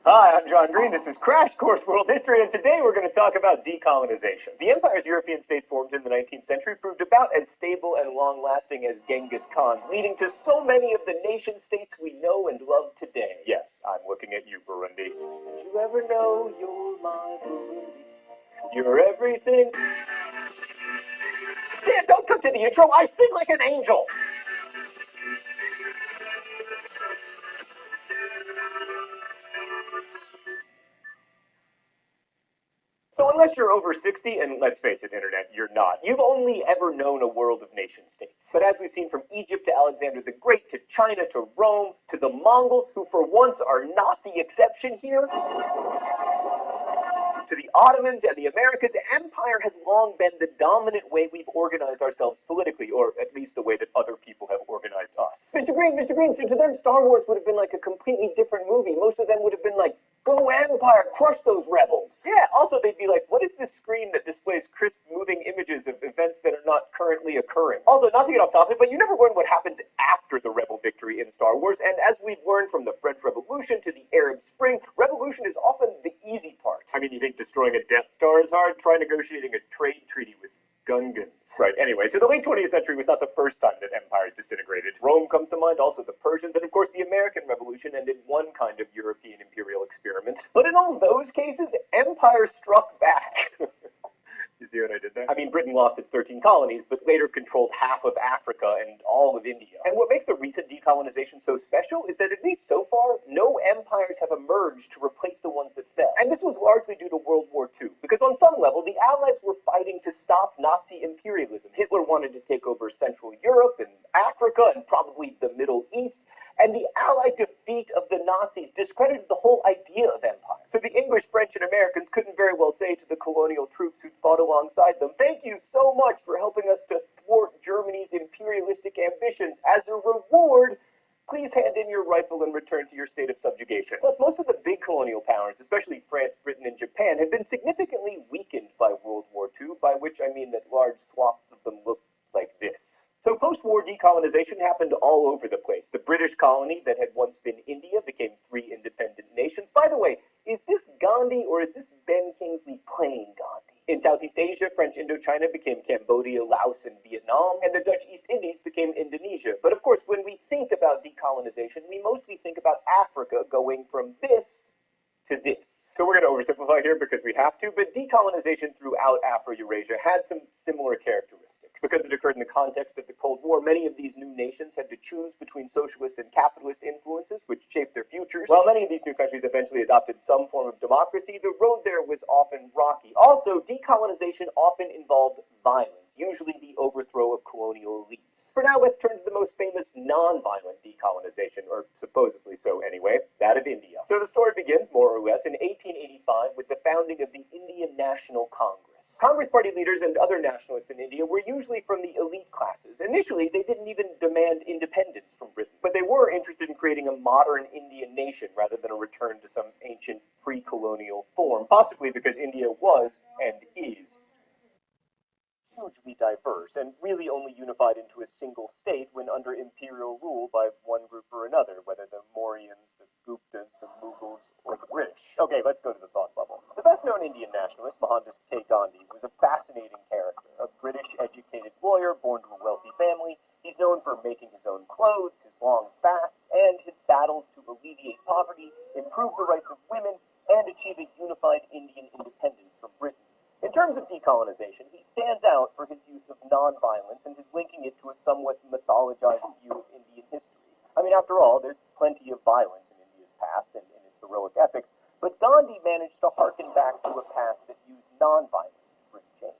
Hi, I'm John Green. This is Crash Course World History, and today we're going to talk about decolonization. The empire's European states formed in the 19th century proved about as stable and long-lasting as Genghis Khan's, leading to so many of the nation-states we know and love today. Yes, I'm looking at you, Burundi. Did you ever know you're my Burundi? You're everything. Dan, don't come to the intro. I sing like an angel. So unless you're over 60, and let's face it, Internet, you're not, you've only ever known a world of nation states. But as we've seen from Egypt to Alexander the Great, to China, to Rome, to the Mongols, who for once are not the exception here, to the Ottomans and the Americas, empire has long been the dominant way we've organized ourselves politically, or at least the way that other people have organized us. Mr. Green, so to them Star Wars would have been like a completely different movie. Most of them would have been like, go Empire, crush those rebels. Yeah, also they'd be like, what is this screen that displays crisp moving images of events that are not currently occurring? Also, not to get off topic, but you never learn what happens after the rebel victory in Star Wars, and as we've learned from the French Revolution to the Arab Spring, revolution is often the easy part. I mean, you think destroying a Death Star is hard? Try negotiating a trade treaty with Gungans. Right, anyway, so the late 20th century was not the first time that empires disintegrated. Rome comes to mind, also the Persians, and of course the American Revolution ended one kind of European imperial experiment. But in all those cases, empire struck back. You see what I did there? I mean, Britain lost its 13 colonies, but later controlled half of Africa and all of India. And what makes the recent decolonization so special is that at least so far, no empires have emerged to replace the ones that fell. And this was largely due to World War II, because on some level, the Allies were fighting to stop Nazi imperialism. Hitler wanted to take over Central Europe and Africa and probably the Middle East. And the Allied defeat of the Nazis discredited the whole idea of empire. So the English, French, and Americans couldn't very well say to the colonial troops who'd fought alongside them, thank you so much for helping us to thwart Germany's imperialistic ambitions. As a reward, please hand in your rifle and return to your state of subjugation. Plus, most of the big colonial powers, especially France, Britain, and Japan, had been significantly weakened by World War II, by which I mean that large swaths of them looked like this. So post-war decolonization happened all over the place. The British colony that had once been India became 3 independent nations. By the way, is this Gandhi or is this Ben Kingsley playing Gandhi? In Southeast Asia, French Indochina became Cambodia, Laos, and Vietnam, and the Dutch East Indies became Indonesia. But of course, when we think about decolonization, we mostly think about Africa going from this to this. So we're going to oversimplify here because we have to, but decolonization throughout Afro-Eurasia had some similar characteristics. Because it occurred in the context of the Cold War, many of these new nations had to choose between socialist and capitalist influences, which shaped their futures. While many of these new countries eventually adopted some form of democracy, the road there was often rocky. Also, decolonization often involved violence, usually the overthrow of colonial elites. For now, let's turn to the most famous non-violent decolonization, or supposedly so anyway, that of India. So the story begins, more or less, in 1885 with the founding of the Indian National Congress. Congress Party leaders and other nationalists in India were usually from the elite classes. Initially, they didn't even demand independence from Britain, but they were interested in creating a modern Indian nation rather than a return to some ancient pre-colonial form, possibly because India was, and is, hugely diverse and really only unified into a single state when under imperial rule by one group or another, whether the Mauryans, the Guptas, the Mughals, or the British. Okay, let's go to the thought bubble. The best-known Indian nationalist, Mohandas K. Gandhi, was a fascinating character, a British-educated lawyer born to a wealthy family. He's known for making his own clothes, his long fasts, and his battles to alleviate poverty, improve the rights of women, and achieve a unified Indian independence from Britain. In terms of decolonization, he stands out for his use of nonviolence and his linking it to a somewhat mythologized view of Indian history. I mean, after all, there's plenty of violence in India's past and in its heroic epics, but Gandhi managed to harken back to a past that used nonviolence to bring change.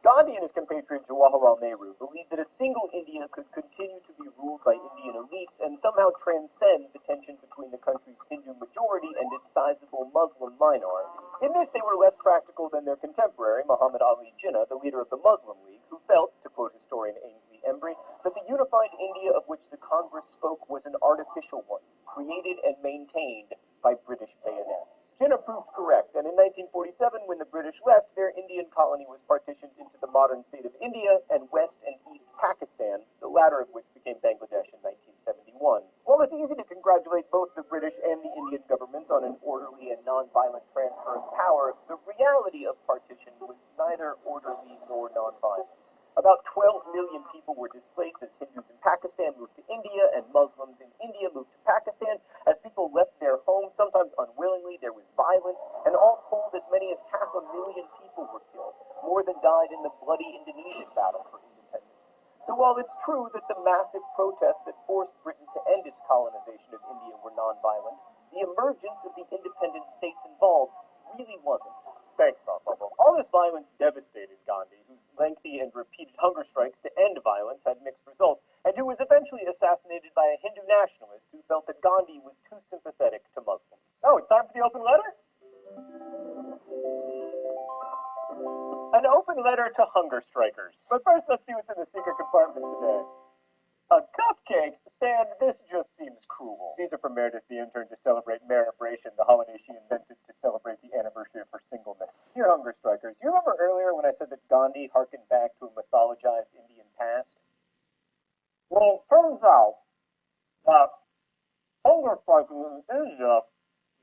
Gandhi and his compatriot Jawaharlal Nehru believed that a single India could continue to be ruled by Indian elites and somehow transcend the tension between the country's Hindu majority and its sizable Muslim minority. In this, they were less practical than their contemporary, Muhammad Ali Jinnah, the leader of the Muslim League, who felt, to quote historian Ainsley Embry, that the unified India of which the Congress spoke was an artificial one, created and maintained by British bayonets. Jinnah proved correct, and in 1947, when the British left, their Indian colony was partitioned into the modern state of India and West and East Pakistan, the latter of which became Bangladesh in 1971. While it's easy to congratulate both the British and the Indian government agreements on an orderly and nonviolent transfer of power, the reality of partition was neither orderly nor nonviolent. About 12 million people were displaced as Hindus in Pakistan moved to India and Muslims in India moved to Pakistan. As people left their homes, sometimes unwillingly, there was violence, and all told, as many as 500,000 people were killed. More than died in the bloody Indonesian battle for independence. So while it's true that the massive protests that forced Britain to end its colonization of India were nonviolent, the emergence of the independent states involved really wasn't. Thanks, Thought Bubble. All this violence devastated Gandhi, whose lengthy and repeated hunger strikes to end violence had mixed results, and who was eventually assassinated by a Hindu nationalist who felt that Gandhi was too sympathetic to Muslims. Oh, it's time for the open letter? An open letter to hunger strikers. But first, let's see what's in the secret compartment today. A cupcake? Stan, this just seems cruel. These are from Meredith the intern to celebrate Merebration, the holiday she invented to celebrate the anniversary of her singleness. Dear hunger strikers, you remember earlier when I said that Gandhi harkened back to a mythologized Indian past? Well, it turns out that hunger striking in India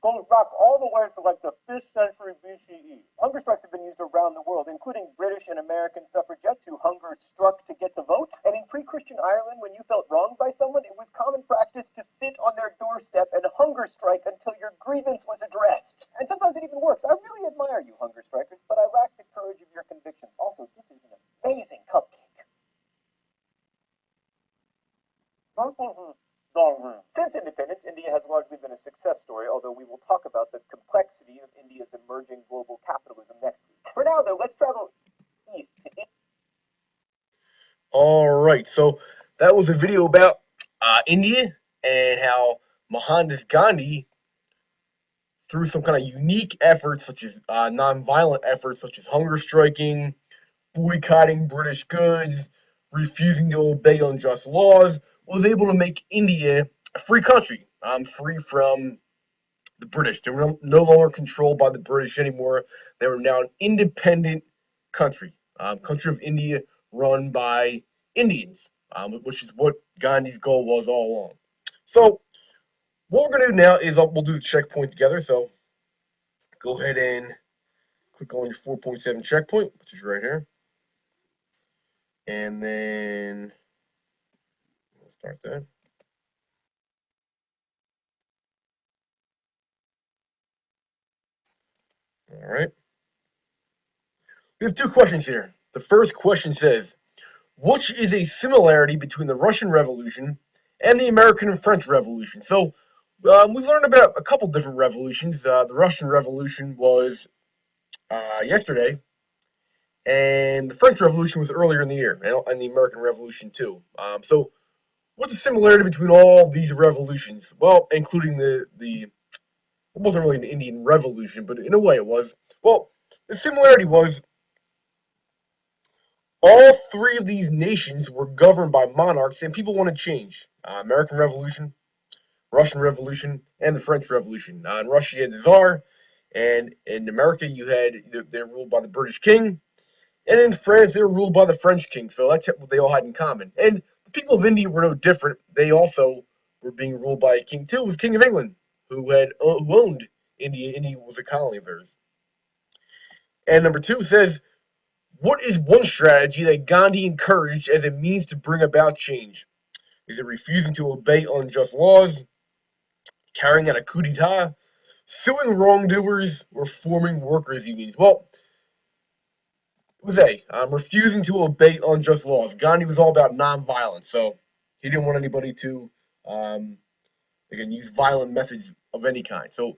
goes back all the way to like the 5th century BCE. Hunger strikes have been used around the world, including British and American suffragettes who hunger struck to get the vote. And in pre-Christian Ireland, when you felt wronged by someone, it was common practice to sit on their doorstep and hunger strike until your grievance was addressed. And sometimes it even works. I really admire you, hunger strikers, but I lack the courage of your convictions. Also, this is an amazing cupcake. Since independence, India has largely been a success story, although we will talk about the complexity of India's emerging global capitalism next week. For now, though, let's travel east to India. All right, so that was a video about India and how Mohandas Gandhi, through some kind of unique efforts, such as non-violent efforts, such as hunger striking, boycotting British goods, refusing to obey unjust laws, was able to make India a free country, free from the British. They were no longer controlled by the British anymore. They were now an independent country, country of India run by Indians, which is what Gandhi's goal was all along. So what we're going to do now is we'll do the checkpoint together. So go ahead and click on your 4.7 checkpoint, which is right here. And then let's start that. All right. We have two questions here. The first question says, which is a similarity between the Russian Revolution and the American and French Revolution? So we've learned about a couple different revolutions. The Russian Revolution was yesterday, and the French Revolution was earlier in the year, and the American Revolution too. So what's the similarity between all of these revolutions? Well, including the it wasn't really an Indian revolution, but in a way it was. Well, the similarity was all three of these nations were governed by monarchs, and people wanted change. American Revolution, Russian Revolution, and the French Revolution. In Russia, you had the Tsar, and in America, you had they're ruled by the British King, and in France, they were ruled by the French King. So that's what they all had in common. And the people of India were no different. They also were being ruled by a king too. It was King of England, who owned India. India was a colony of theirs. And number two says, what is one strategy that Gandhi encouraged as a means to bring about change? Is it refusing to obey unjust laws, carrying out a coup d'etat, suing wrongdoers, or forming workers' unions? Well, it was A, refusing to obey unjust laws. Gandhi was all about nonviolence, so he didn't want anybody to, um, again, use violent methods of any kind. So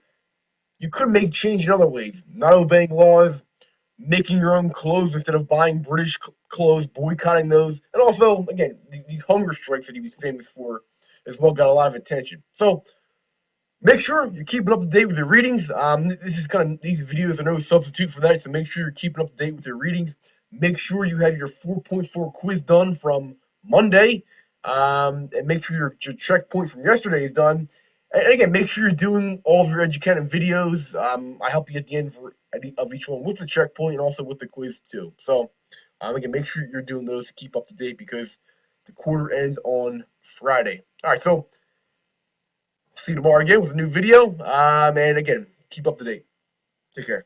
you could make change in other ways, not obeying laws, making your own clothes instead of buying British clothes, boycotting those, and also, again, these hunger strikes that he was famous for as well got a lot of attention. So make sure you're keeping up to date with your readings. This is kind of these videos are no substitute for that, so make sure you're keeping up to date with your readings. Make sure you have your 4.4 quiz done from Monday, and make sure your checkpoint from yesterday is done. And again, make sure you're doing all of your educated videos. I help you at the end of each one with the checkpoint and also with the quiz too. So again, make sure you're doing those to keep up to date because the quarter ends on Friday. All right, so See you tomorrow again with a new video. And again, keep up to date. Take care.